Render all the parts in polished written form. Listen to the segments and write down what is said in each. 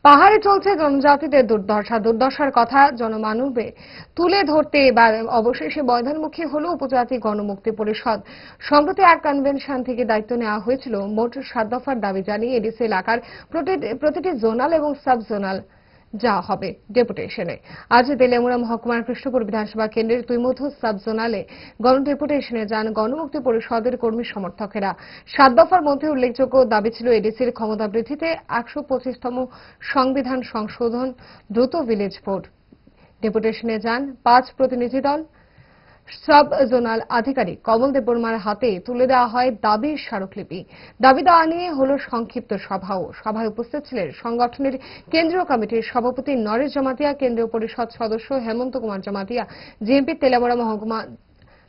পাহাড়ে চলছে জনজাতিদের দুর্দশার কথা জনমানবে তুলে ধরতে এবার অবশেষে বৈধানমুখী হল উপজাতি গণমুক্তি পরিষদ। সম্প্রতি এক কনভেনশন থেকে দায়িত্ব নেওয়া হয়েছিল। মোট 7 দফার দাবি জানিয়ে এডিসি এলাকার প্রতিটি জোনাল এবং সাব জোনাল যাওয়া হবে ডেপুটেশনে। আজ তেলেমুড়া মহকুমার কৃষ্ণপুর বিধানসভা কেন্দ্রের তুইমধু সাব জোনালে গণডেপুটেশনে যান গণমুক্তি পরিষদের কর্মী সমর্থকেরা। 7 দফার মধ্যে উল্লেখযোগ্য দাবি ছিল এডিসির ক্ষমতা বৃদ্ধিতে 125তম সংবিধান সংশোধন, দ্রুত ভিলেজ ভোট। ডেপুটেশনে যান 5 প্রতিনিধি দল। সাব জোনাল আধিকারিক কমল দেববর্মার হাতে তুলে দেওয়া হয় দাবির স্মারকলিপি। দাবি দেওয়া নিয়ে হল সংক্ষিপ্ত সভাও। সভায় উপস্থিত ছিলেন সংগঠনের কেন্দ্রীয় কমিটির সভাপতি নরেশ জমাতিয়া, কেন্দ্রীয় পরিষদ সদস্য হেমন্ত কুমার জমাতিয়া, জিএমপি তেলেমুড়া মহকুমা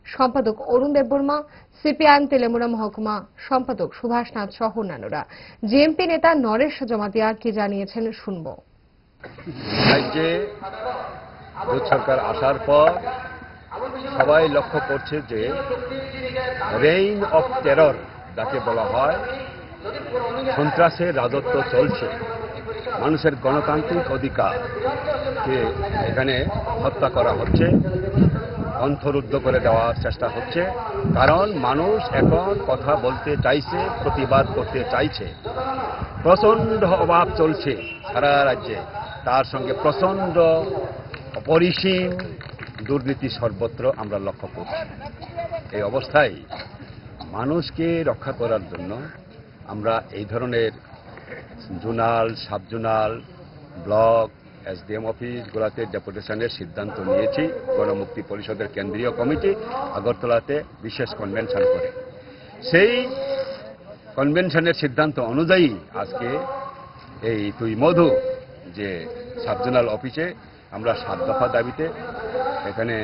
সম্পাদক অরুণ দেববর্মা, সিপিআইএম তেলেমুড়া মহকুমা সম্পাদক সুভাষ নাথ সহ অন্যান্যরা। জিএমপি নেতা নরেশ জমাতিয়া কি জানিয়েছেন শুনব। রাজ্যে জোট সরকার আসার পর সবাই লক্ষ্য করছে যে রেইন অফ টেরর যাকে বলা হয়, সন্ত্রাসের রাজত্ব চলছে। মানুষের গণতান্ত্রিক অধিকারকে এখানে হত্যা করা হচ্ছে, অন্তরুদ্ধ করে দেওয়ার চেষ্টা হচ্ছে। কারণ মানুষ এখন কথা বলতে চাইছে, প্রতিবাদ করতে চাইছে। প্রচণ্ড অভাব চলছে সারা রাজ্যে, তার সঙ্গে প্রচণ্ড অপরিসীম দুর্নীতি সর্বত্র আমরা লক্ষ্য করছি। এই অবস্থায় মানুষকে রক্ষা করার জন্য আমরা এই ধরনের zonal, sub zonal, block, SDM অফিসগুলোতে ডেপুটেশনের সিদ্ধান্ত নিয়েছি। গণমুক্তি পরিষদের কেন্দ্রীয় কমিটি আগরতলাতে বিশেষ কনভেনশন করে সেই কনভেনশনের সিদ্ধান্ত অনুযায়ী আজকে এই তুইমধু যে সাব জোনাল অফিসে আমরা 7 দফা দাবিতে এখানে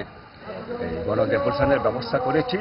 গণডেপুটেশনের ব্যবস্থা করেছি।